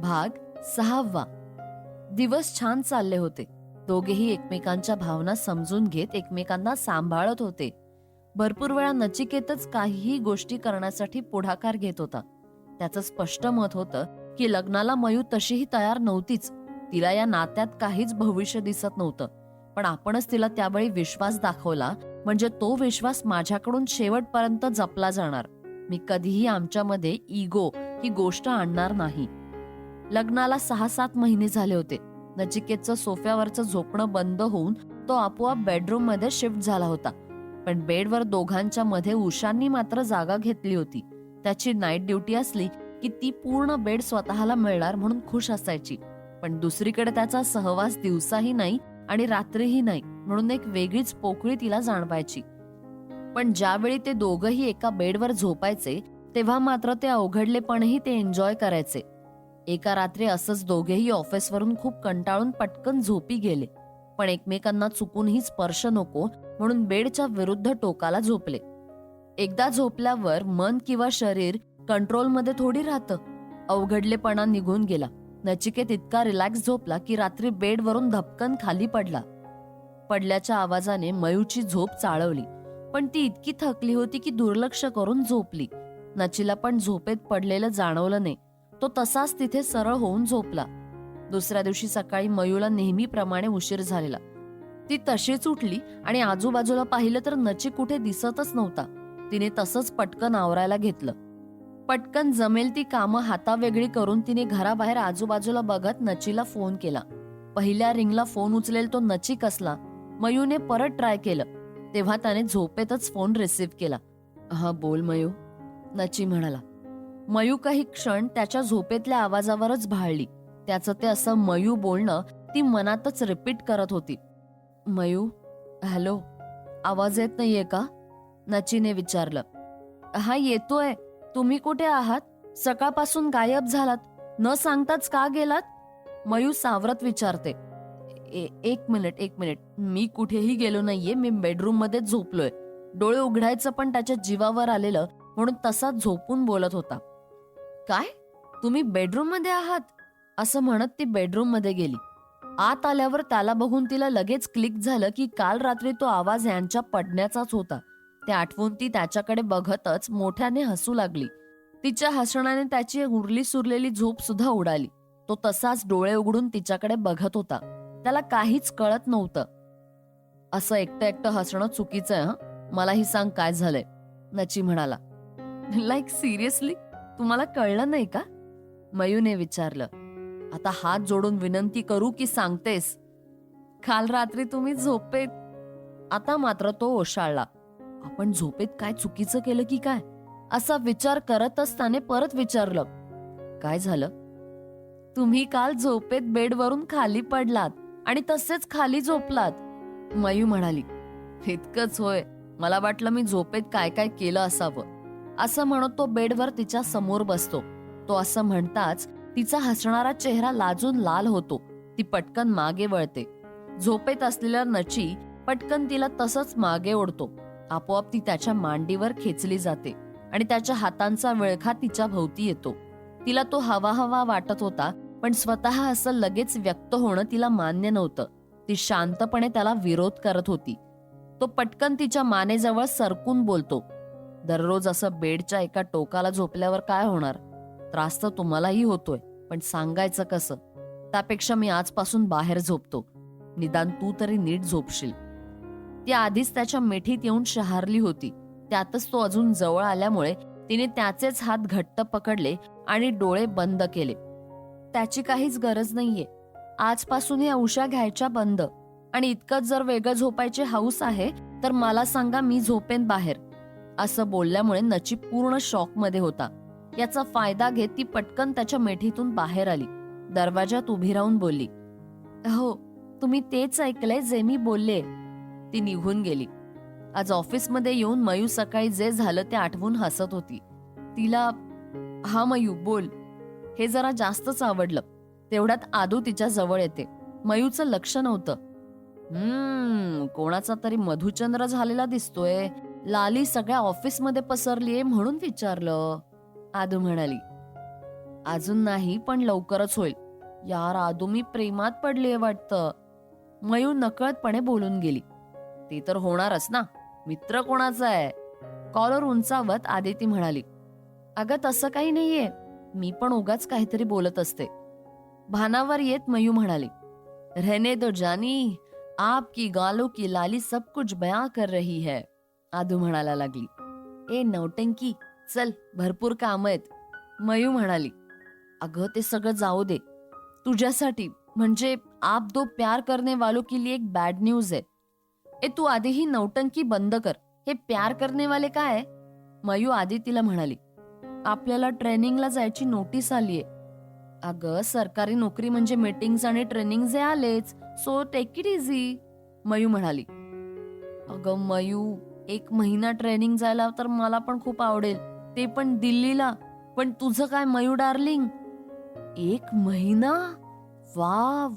भाग 6. दिवस छान चालले होते. दोघेही एकमेकांच्या भावना समजून घेत एकमेकांना सांभाळत होते. भरपूर वेळा नचिकेतच काहीही गोष्टी करण्यासाठी पुढाकार घेत होता. त्याचं स्पष्ट मत होतं की लग्नाला मयू तशीही तयार नव्हतीच. तिला या नात्यात काहीच भविष्य दिसत नव्हतं. पण आपणच तिला त्यावेळी विश्वास दाखवला, म्हणजे तो विश्वास माझ्याकडून शेवटपर्यंत जपला जाणार. मी कधीही आमच्यामध्ये इगो ही गोष्ट आणणार नाही. लग्नाला 6-7 महिने झाले होते. नचिकेतचं सोफ्यावरचं झोपणं बंद होऊन तो आपोआप बेडरूम मध्ये शिफ्ट झाला होता. पण बेडवर दोघांच्या मध्ये उषांनी मात्र जागा घेतली होती. त्याची नाईट ड्युटी असली की ती पूर्ण बेड स्वतःला मिळणार म्हणून खुश असायची. पण दुसरीकडे त्याचा सहवास दिवसाही नाही आणि रात्रीही नाही म्हणून एक वेगळीच पोकळी तिला जाणवायची. पण ज्यावेळी ते दोघंही एका बेडवर झोपायचे तेव्हा मात्र ते अवघडलेपणही ते एन्जॉय करायचे. एका रात्री असंच दोघेही ऑफिसवरून खूप कंटाळून पटकन झोपी गेले. पण एकमेकांना चुकूनही स्पर्श नको म्हणून बेडच्या विरुद्ध टोकाला झोपले. एकदा झोपल्यावर मन किंवा शरीर कंट्रोलमध्ये थोडी राहतं. अवघडलेपणा निघून गेला. नचिकेत इतका रिलॅक्स झोपला की रात्री बेडवरून धपकन खाली पडला. पडल्याच्या आवाजाने मयूची झोप चाळवली. पण ती इतकी थकली होती की दुर्लक्ष करून झोपली. नचीला पण झोपेत पडलेलं जाणवलं नाही. तो तसाच तिथे सरळ होऊन झोपला. दुसऱ्या दिवशी सकाळी मयूला नेहमीप्रमाणे उशीर झालेला. ती तशीच उठली आणि आजूबाजूला पाहिलं तर नची कुठे दिसतच नव्हता. तिने तसंच पटकन आवरायला घेतलं. पटकन जमेल ती कामं हातावेगळी करून तिने घराबाहेर आजूबाजूला बघत नचीला फोन केला. पहिल्या रिंगला फोन उचलेल तो नची कसला. मयूने परत ट्राय केलं तेव्हा त्याने झोपेतच फोन रिसीव्ह केला. हा बोल मयू, नची म्हणाला. मयू काही क्षण त्याच्या झोपेतल्या आवाजावरच भाळली. त्याचं ते असं मयू बोलणं ती मनातच रिपीट करत होती. मयू, हॅलो, आवाज येत नाहीये का? नचीने विचारलं. हा येतोय. तुम्ही कुठे आहात? सकाळपासून गायब झालात. न सांगताच का गेलात? मयू सावरत विचारते. एक मिनिट, मी कुठेही गेलो नाहीये. मी बेडरूम मध्येच झोपलोय. डोळे उघडायचं पण त्याच्या जीवावर आलेलं म्हणून तसाच झोपून बोलत होता. काय? तुम्ही बेडरूम मध्ये आहात? असं म्हणत ती बेडरूम मध्ये गेली. आत आल्यावर त्याला बघून तिला लगेच क्लिक झालं की काल रात्री तो आवाज यांच्या पडण्याचाच होता. ते आठवून ती त्याच्याकडे बघतच मोठ्याने हसू लागली. तिच्या हसण्याने त्याची उरली सुरलेली झोप सुद्धा उडाली. तो तसाच डोळे उघडून तिच्याकडे बघत होता. त्याला काहीच कळत नव्हतं. असं एकटं एकटं हसणं चुकीचं आहे. मलाही सांग काय झालंय, नची म्हणाला. लाईक सिरियसली तुम्हाला कळलं नाही का? मयूने विचारलं. आता हात जोडून विनंती करू की सांगतेस? काल रात्री तुम्ही झोपेत. आता मात्र तो ओशाळला. आपण झोपेत काय चुकीचं केलं की काय असा विचार करतच त्याने परत विचारलं. काय झालं? तुम्ही काल झोपेत बेडवरून खाली पडलात आणि तसेच खाली झोपलात, मयू म्हणाली. इतकंच होय. मला वाटलं मी झोपेत काय काय केलं असावं. असं म्हणत तो बेडवर तिच्या समोर बसतो. तो असं म्हणताच तिचा हसणारा चेहरा लाजून लाल होतो. ती पटकन मागे वळते. झोपेत असलेल्या नची पटकन तिला तसंच मागे ओढतो. आपोआप ती त्याच्या मांडीवर खेचली जाते आणि त्याच्या हातांचा विळखा तिच्या भोवती येतो. तिला तो हवा हवा वाटत होता, पण स्वतः असं लगेच व्यक्त होणं तिला मान्य नव्हतं. ती शांतपणे त्याला विरोध करत होती. तो पटकन तिच्या मानेजवळ सरकून बोलतो. दररोज असं बेडच्या एका टोकाला झोपल्यावर काय होणार? त्रास तर तुम्हालाही होतोय, पण सांगायचं कसं? त्यापेक्षा मी आजपासून बाहेर झोपतो. निदान तू तरी नीट झोपशील. ती आधीच त्याच्या मिठीत येऊन शहारली होती. त्यातच तो अजून जवळ आल्यामुळे तिने त्याचेच हात घट्ट पकडले आणि डोळे बंद केले. त्याची काहीच गरज नाहीये. आजपासून या उशा घ्यायच्या बंद. आणि इतकंच जर वेगळं झोपायची हौस आहे तर मला सांगा, मी झोपेन बाहेर. असं बोलल्यामुळे नची पूर्ण शॉक मध्ये होता. याचा फायदा घेत ती पटकन त्याच्या मिठीतून बाहेर आली. दरवाजात उभी राहून बोलली. हो, तुम्ही तेच ऐकलंय जे मी बोलले. ती निघून गेली. आज ऑफिसमध्ये येऊन मयू सकाळी जे झालं ते आठवून हसत होती. तिला हा मयू बोल हे जरा जास्तच आवडलं. तेवढ्यात आदू तिच्या जवळ येते. मयूचं लक्ष नव्हतं. कोणाचा तरी मधुचंद्र झालेला दिसतोय. लाली सगळ्या ऑफिसमध्ये पसरलीये म्हणून विचारलं, आदू म्हणाली. अजून नाही, पण लवकरच होईल. यार आदू, मी प्रेमात पडलीये वाटतं. मयू नकळतपणे बोलून गेली. ते तर होणारच ना, मित्र कोणाचा आहे? कॉलर उंचावत आदिती म्हणाली, अगं तसं काही नाहीये, मी पण उगाच काहीतरी बोलत असते. भानावर येत मयू म्हणाली, रहने दो जानी, आपकी गालों की लाली सब कुछ बयां कर रही है. आदू म्हणायला लागली, ए नौटंकी, चल भरपूर काम आहेत. मयू म्हणाली, अगं ते सगळं जाऊ दे. तुझ्यासाठी म्हणजे आप दो प्यार करने वालों के लिए एक बॅड न्यूज है. ए तू आधी ही नौटंकी बंद कर. हे प्यार करने वाले काय आहे? मयू आदितीला म्हणाली, आपल्याला ट्रेनिंगला जायची नोटीस आलीये. अगं सरकारी नोकरी म्हणजे मीटिंग्स आणि ट्रेनिंग्स हे आलेच, so take it easy. Mayu म्हणाली, अगं मयू, 1 महिना ट्रेनिंग जायला तर मला पण खूप आवडेल, ते पण दिल्लीला. पण तुझं काय मयू डार्लिंग? 1 महिना? वाव,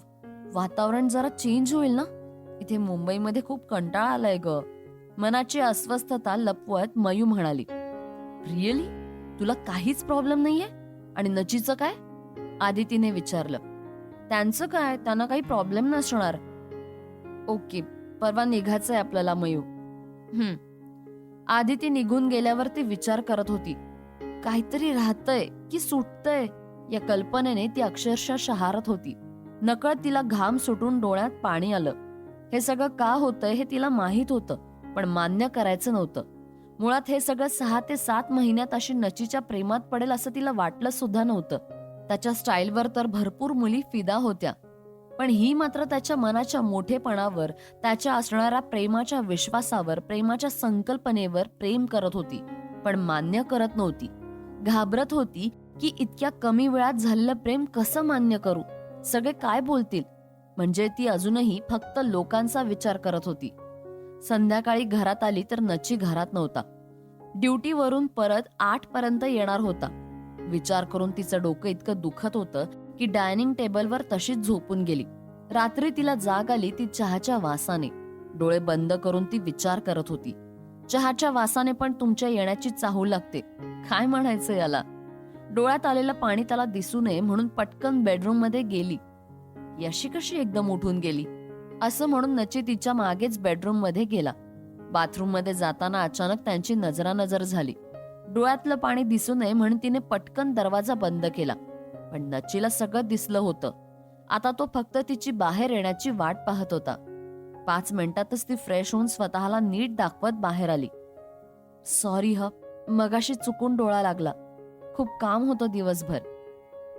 वातावरण जरा चेंज होईल ना. इथे मुंबईमध्ये खूप कंटाळा आलाय ग. मनाची अस्वस्थता लपवत मयू म्हणाली, रिअली? तुला काहीच प्रॉब्लेम नाहीये? आणि नचीचं काय? आदितीने विचारलं. त्यांचं काय, त्यांना काही प्रॉब्लेम नसणार. ओके, परवा निघायचंय आपल्याला मयू. आदिती निघून गेल्यावर ती विचार करत होती, काहीतरी राहतंय की सुटतंय या कल्पनेने ती अक्षरशः शहारत होती. नकळत तिला घाम सुटून डोळ्यात पाणी आलं. हे सगळं का होतंय हे तिला माहित होतं, पण मान्य करायचं नव्हतं. मुळात हे सगळं 6 ते 7 महिन्यात अशी नचीच्या प्रेमात पडेल असं तिला वाटलं सुद्धा नव्हतं. त्याच्या स्टाईलवर तर भरपूर मुली फिदा होत्या, पण ही मात्र त्याच्या मनाच्या मोठेपणावर, त्याच्या असणाऱ्या प्रेमाच्या विश्वासावर, प्रेमाच्या संकल्पनेवर प्रेम करत होती, पण मान्य करत नव्हती. घाबरत होती की इतक्या कमी वेळात झालेलं प्रेम कसं मान्य करू, सगळे काय बोलतील. म्हणजे ती अजूनही फक्त लोकांचा विचार करत होती. संध्याकाळी घरात आली तर नची घरात नव्हता. ड्युटीवरून परत 8 पर्यंत येणार होता. विचार करून तिचं डोकं इतकं दुखत होतं की डायनिंग टेबलवर तशीच झोपून गेली. रात्री तिला जाग आली ती चहाच्या वासाने. डोळे बंद करून ती विचार करत होती, चहाच्या वासाने पण तुमच्या येण्याची चाहूल लागते, काय म्हणायचं याला. डोळ्यात आलेलं पाणी त्याला दिसू नये म्हणून पटकन बेडरूम मध्ये गेली. अशी कशी एकदम उठून गेली असं म्हणून नची तिच्या मागेच बेडरूम मध्ये गेला. बाथरूम मध्ये जाताना अचानक त्यांची नजरानजर झाली. डोळ्यातलं पाणी दिसू नये म्हणून तिने पटकन दरवाजा बंद केला, पण नचीला सगळं दिसलं होतं. आता तो फक्त तिची बाहेर येण्याची वाट पाहत होता. 5 मिनिटातच ती फ्रेश होऊन स्वतःला नीट दाखवत बाहेर आली. सॉरी ह, मगाशी चुकून डोळा लागला, खूप काम होतं दिवसभर.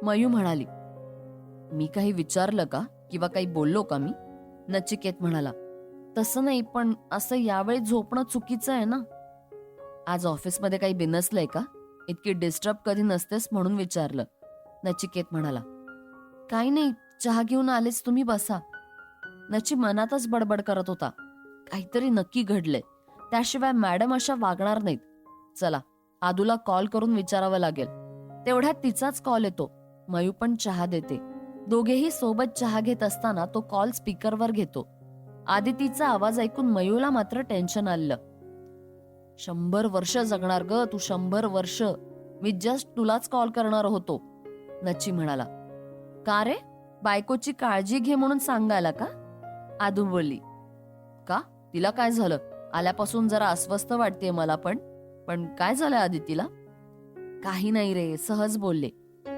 मयू म्हणाली, मी काही विचारलं का किंवा काही बोललो का मी? नचिकेत म्हणाला, तसं नाही, पण असं यावेळी झोपणं चुकीचं आहे ना. आज ऑफिसमध्ये काही बिनसलंय का? इतकी डिस्टर्ब कधी नसतेस म्हणून विचारलं. नचिकेत म्हणाला, काही नाही, चहा घेऊन आलेच, तुम्ही बसा. नची मनातच बडबड करत होता, काहीतरी नक्की घडलंय, त्याशिवाय मॅडम अशा वागणार नाहीत. चला, आदूला कॉल करून विचारावं लागेल. तेवढ्यात तिचाच कॉल येतो. मयू पण चहा देते. दोघेही सोबत चहा घेत असताना तो कॉल स्पीकरवर घेतो. आदितीचा आवाज ऐकून मयूला मात्र टेन्शन आलं. 100 वर्ष जगणार ग तू, 100 वर्ष. मी जस्ट तुलाच कॉल करणार होतो. नची म्हणाला, का रे, बायकोची काळजी घे म्हणून सांगायला का? आदू बोलली, का, तिला काय झालं? आल्यापासून जरा अस्वस्थ वाटते मला. पण काय झालं आदितीला? काही नाही रे, सहज बोलले.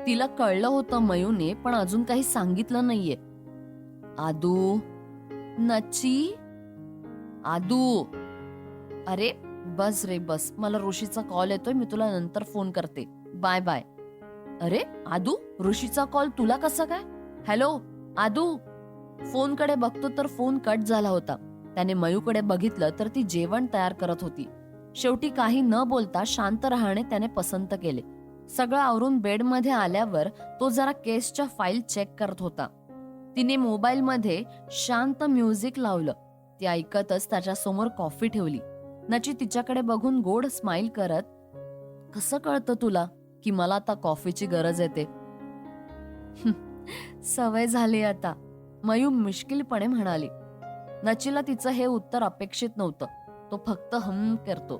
तिला कळलं होतं मयूने, पण अजून काही सांगितलं नाहीये. आदू, नची, आदू. अरे बस रे बस, मला ऋषीचा कॉल येतोय, मी तुला नंतर फोन करते, बाय बाय. अरे आदू, ऋषीचा कॉल तुला कसा काय? हॅलो आदू. फोनकडे बघतो तर फोन कट झाला होता. त्याने मयूकडे बघितलं तर ती जेवण तयार करत होती. शेवटी काही न बोलता शांत राहणे त्याने पसंत केले. सगळं आवरून बेडमध्ये आल्यावर तो जरा केसच्या फाईल चेक करत होता. तिने मोबाईलमध्ये शांत म्युझिक लावलं. ती ऐकतच त्याच्या समोर कॉफी ठेवली. नची तिच्याकडे बघून गोड स्माइल करत, कसं कळतं तुला की मला आता कॉफीची गरज येते? सवय झाली आता, मयू मिश्किलपणे म्हणाली. नचीला तिचं हे उत्तर अपेक्षित नव्हतं. तो फक्त करतो.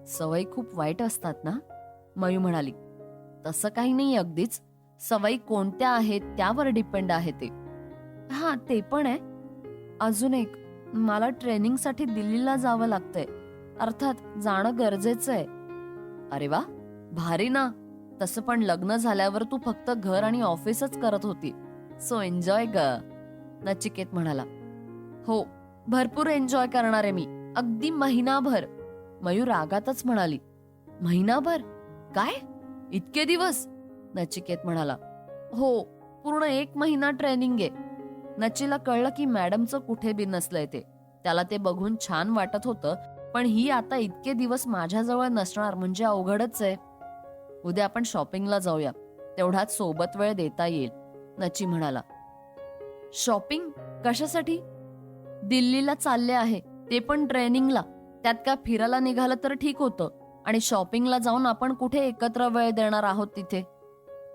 सवय खूप वाईट असतात ना, मयू म्हणाली. तसं काही नाही अगदीच. सवयी कोणत्या आहेत त्यावर डिपेंड आहे ते. हा, ते पण आहे. अजून एक, मला ट्रेनिंगसाठी दिल्लीला जावं लागतंय. अर्थात जाणं गरजेचं आहे. अरे वा, भारी ना. तसं पण लग्न झाल्यावर तू फक्त घर आणि ऑफिसच करत होती. सो एन्जॉय ग, नचिकेत म्हणाला. हो, भरपूर एन्जॉय करणार आहे मी, अगदी महिनाभर. मयूर रागातच म्हणाली. महिनाभर? काय, इतके दिवस? नचिकेत म्हणाला. हो, पूर्ण 1 महिना ट्रेनिंग आहे. नचीला कळलं की मॅडमचं कुठे बी नसलंय ते. त्याला ते बघून छान वाटत होतं, पण ही आता इतके दिवस माझ्याजवळ नसणार म्हणजे अवघडच आहे. उद्या आपण शॉपिंगला जाऊया, तेवढाच सोबत वेळ देता येईल, नची म्हणाला. शॉपिंग? कशासाठी? दिल्लीला चालले आहे, ते पण ट्रेनिंगला. त्यात काय फिरायला निघालं तर ठीक होतं, आणि शॉपिंगला जाऊन आपण कुठे एकत्र वेळ देणार आहोत तिथे?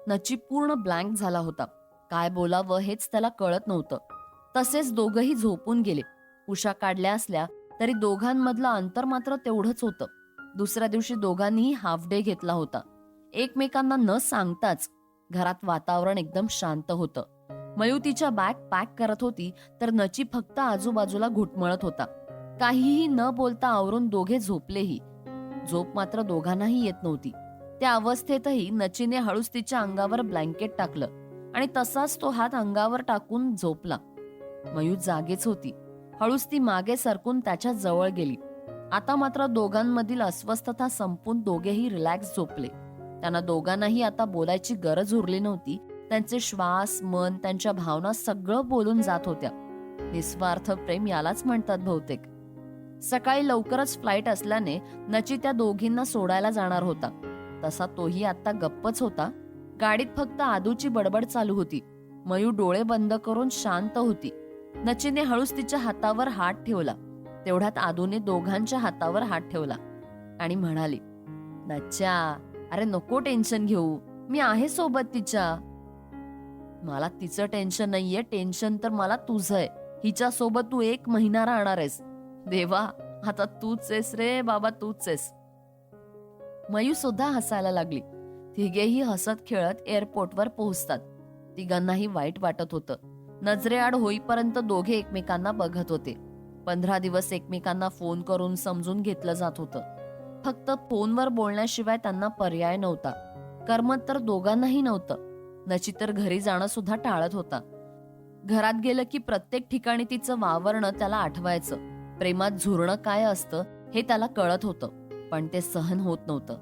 नची पूर्ण ब्लँक झाला होता. काय बोलावं हेच त्याला कळत नव्हतं. तसेच दोघंही झोपून गेले. उशा काढल्या असल्या तरी दोघांमधलं अंतर मात्र तेवढंच होतं. दुसऱ्या दिवशी दोघांनीही हाफ डे घेतला होता. एकमेकांना न सांगताच. घरात वातावरण एकदम शांत होतं. मयू तिच्या बॅग पॅक करत होती तर नची फक्त आजूबाजूला घुटमळत होता. काहीही न बोलता आवरून दोघे झोपलेही. झोप मात्र दोघांनाही येत नव्हती. त्या अवस्थेतही नचीने हळूच तिच्या अंगावर ब्लँकेट टाकलं आणि तसाच तो हात अंगावर टाकून झोपला. मयू जागेच होती. हळूच ती मागे सरकून त्याच्या जवळ गेली. आता मात्र दोघांमधील अस्वस्थता संपून दोघेही रिलॅक्स झोपले. त्यांना दोघांनाही आता बोलायची गरज उरली नव्हती. त्यांचे श्वास, मन, त्यांच्या भावना सगळं बोलून जात होत्या. निस्वार्थ प्रेम यालाच म्हणतात बहुतेक. सकाळी लवकरच फ्लाईट असल्याने नची त्या दोघींना सोडायला जाणार होता. तसा तोही आता गप्पच होता. गाडीत फक्त आदूची बडबड चालू होती. मयू डोळे बंद करून शांत होती. नचीने हळूच तिच्या हातावर हात ठेवला. तेवढ्यात आदूने दोघांच्या हातावर हात ठेवला आणि म्हणाली, नच्या, अरे नको टेन्शन घेऊ, मी आहे सोबत तिच्या. मला तिचं टेन्शन नाहीये, टेन्शन तर मला तुझं आहे. हिच्या सोबत तू 1 महिना राहणार आहेस. देवा, आता तूच आहेस रे बाबा, तूच आहेस. मयू सुद्धा हसायला लागली. तिघेही हसत खेळत एअरपोर्टवर पोहोचतात. तिघांनाही वाईट वाटत होतं. नजरेआड होईपर्यंत दोघे एकमेकांना बघत होते. 15 दिवस एकमेकांना फोन करून समजून घेतलं जात होतं. फक्त फोनवर बोलण्याशिवाय त्यांना पर्याय नव्हता. करमत तर दोघांनाही नव्हतं. नची तर घरी जाणं सुद्धा टाळत होता. घरात गेलं की प्रत्येक ठिकाणी तिचं वावरणं त्याला आठवायचं. प्रेमात झुरणं काय असतं हे त्याला कळत होतं, पण ते सहन होत नव्हतं.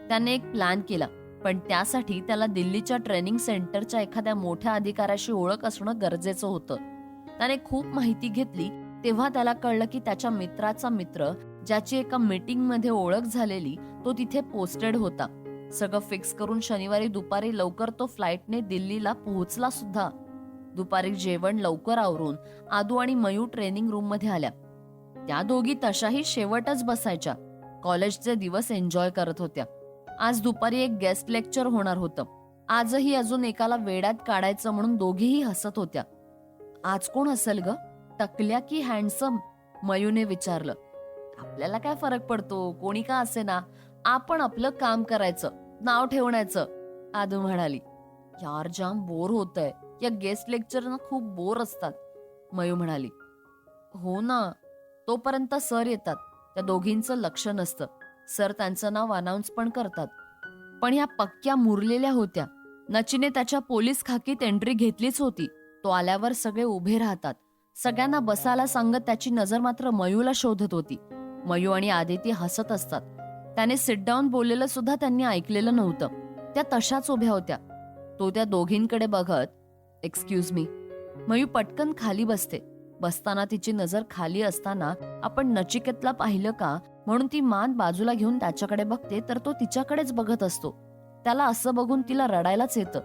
त्याने एक प्लॅन केला, पण त्यासाठी त्याला दिल्लीच्या ट्रेनिंग सेंटरच्या एखाद्या मोठ्या अधिकाऱ्याशी ओळख असणं गरजेचं होतं. त्याने खूप माहिती घेतली. तेव्हा त्याला कळलं की त्याच्या मित्राचा मित्र, ज्याची एका मीटिंगमध्ये ओळख झालेली, तो तिथे पोस्टेड होता. सगळं फिक्स करून शनिवारी दुपारी लवकर तो फ्लाईटने दिल्लीला पोहोचला सुद्धा. दुपारी जेवण लवकर आवरून आदू आणि मयू ट्रेनिंग रूम मध्ये आल्या. त्या दोघी तशाही शेवटच बसायच्या. कॉलेजचे दिवस एन्जॉय करत होत्या. आज दुपारी एक गेस्ट लेक्चर होणार होतं. आजही अजून एकाला वेड्यात काढायचं म्हणून दोघीही हसत होत्या. आज कोण असेल ग, टकल्या की हँडसम? मयूने विचारलं. आपल्याला काय फरक पडतो, कोणी का असे ना, आपण आपलं काम करायचं, नाव ठेवण्याचं, आदू म्हणाली. यार, जाम बोर होतंय, या गेस्ट लेक्चर ना खूप बोर असतात, मयू म्हणाली. हो ना, तोपर्यंत सर येतात. त्या दोघींचं लक्ष नसतं. सर त्यांचं नाव अनाउन्स पण करतात. पण ह्या पक्क्या मुरलेल्या होत्या. नचीने त्याच्या पोलीस खाकीत एंट्री घेतलीच होती. तो आल्यावर सगळे उभे राहतात. सगळ्यांना बसायला सांगत त्याची नजर मात्र मयूला शोधत होती. मयू आणि आदिती हसत असतात. त्याने सिट डाऊन बोललेलं सुद्धा त्यांनी ऐकलेलं नव्हतं. त्या तशाच उभ्या होत्या. तो त्या दोघींकडे बघत, एक्सक्यूज मी. मयू पटकन खाली बसते. बसताना तिची नजर खाली असताना आपण नचिकेतला पाहिलं का म्हणून ती मान बाजूला घेऊन त्याच्याकडे बघते, तर तो तिच्याकडेच बघत असतो. त्याला असं बघून तिला रडायलाच येतं.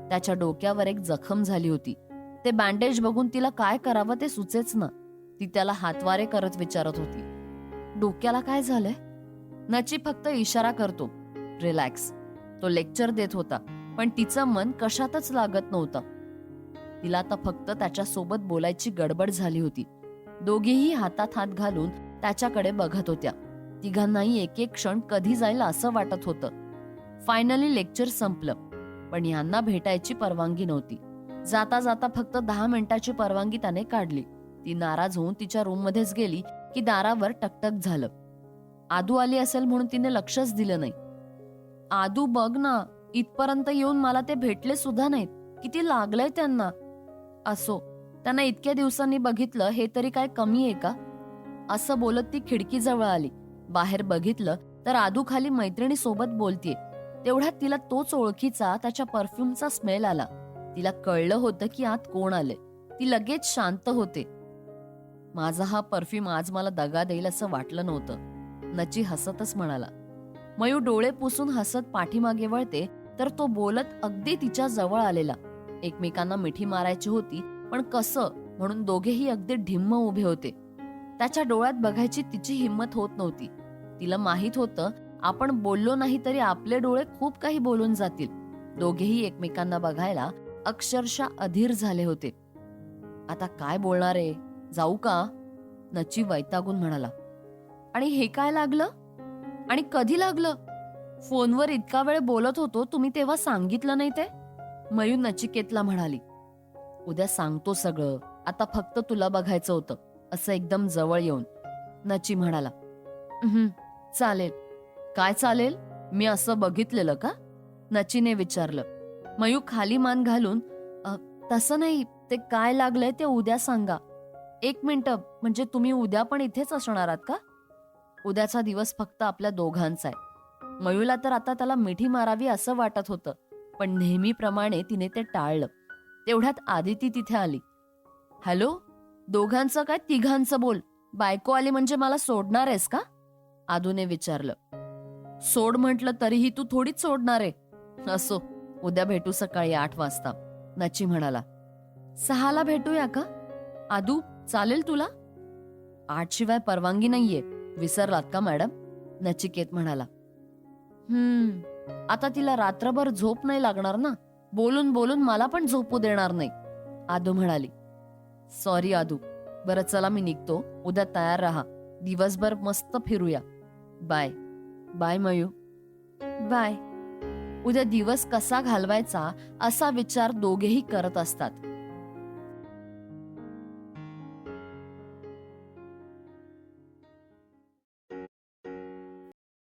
त्याच्या डोक्यावर एक जखम झाली होती. ते बँडेज बघून तिला काय करावं ते सुचेच ना. ती त्याला हातवारे करत विचारत होती, डोक्याला काय झालंय? नची फक्त इशारा करतो, रिलॅक्स. तो लेक्चर देत होता, पण तिचं मन कशातच लागत नव्हतं. तिला आता फक्त त्याच्यासोबत बोलायची गडबड झाली होती. दोघीही हातात हात घालून त्याच्याकडे बघत होत्या. तिघांनाही एक एक क्षण कधी जाईल असं वाटत होतं. फायनली लेक्चर संपलं, पण ह्यांना भेटायची परवानगी नव्हती. जाता जाता फक्त 10 मिनिटाची परवानगी त्याने काढली. ती नाराज होऊन तिच्या रूममध्येच गेली की दारावर टकटक झालं. आदू आली असेल म्हणून तिने लक्षच दिलं नाही. आदू बघ ना, इथपर्यंत येऊन मला ते भेटले सुद्धा नाहीत. किती लागलंय त्यांना. असो, त्यांना इतक्या दिवसांनी बघितलं हे तरी काय कमी आहे का? असं बोलत ती खिडकीजवळ आली. बाहेर बघितलं तर आदू खाली मैत्रिणी सोबत बोलतीये. तेवढ्यात तिला तोच ओळखीचा त्याच्या परफ्यूमचा स्मेल आला. तिला कळलं होतं की आत कोण आलंय. ती लगेच शांत होते. माझा हा परफ्यूम आज मला दगा देईल असं वाटलं नव्हतं, नची हसतच म्हणाला. मयू डोळे पुसून हसत पाठीमागे वळते तर तो बोलत अगदी तिच्या जवळ आलेला. एकमेकांना मिठी मारायची होती, पण कसं म्हणून दोघेही अगदी ढिम्म उभे होते. त्याच्या डोळ्यात बघायची तिची हिंमत होत नव्हती. तिला माहित होतं आपण बोललो नाही तरी आपले डोळे खूप काही बोलून जातील. दोघेही एकमेकांना बघायला अक्षरशः अधीर झाले होते. आता काय बोलणार आहे, जाऊ का? नची वैतागून म्हणाला. आणि हे काय लागलं? आणि कधी लागलं? फोनवर इतका वेळ बोलत होतो, तुम्ही तेव्हा सांगितलं नाही ते? मयू नचिकेतला म्हणाली. उद्या सांगतो सगळं, आता फक्त तुला बघायचं होतं, असं एकदम जवळ येऊन. नची म्हणाला. चालेल. काय चालेल? मी असं बघितलेलं का? नचीने विचारलं. मयू खाली मान घालून, तसं नाही, ते काय लागलंय ते उद्या सांगा. 1 मिनिट, म्हणजे तुम्ही उद्या पण इथेच असणार आहात का? उद्याचा दिवस फक्त आपल्या दोघांचा आहे. मयूला तर आता त्याला मिठी मारावी असं वाटत होतं, पण नेहमीप्रमाणे तिने ते टाळलं. तेवढ्यात आदिती तिथे आली. हॅलो, दोघांचं काय तिघांचं बोल. बायको आली म्हणजे मला सोडणार आहेस का? आदूने विचारलं. सोड म्हटलं तरीही तू थोडीच सोडणार आहे. असो, उद्या भेटू सकाळी 8 वाजता, नची म्हणाला. 6ला भेटूया का? आदू, चालेल तुला? 8 शिवाय परवानगी नाहीये, विसरलात का मॅडम? नचिकेत म्हणाला. आता तिला रात्रभर झोप नाही लागणार ना. बोलून बोलून मला पण झोपू देणार नाही, आदू म्हणाली. सॉरी आदू. बरं चला, मी निघतो. उद्या तयार राहा. दिवसभर मस्त फिरूया. बाय. बाय मयू. बाय. उद्या दिवस कसा घालवायचा असा विचार दोघेही करत असतात.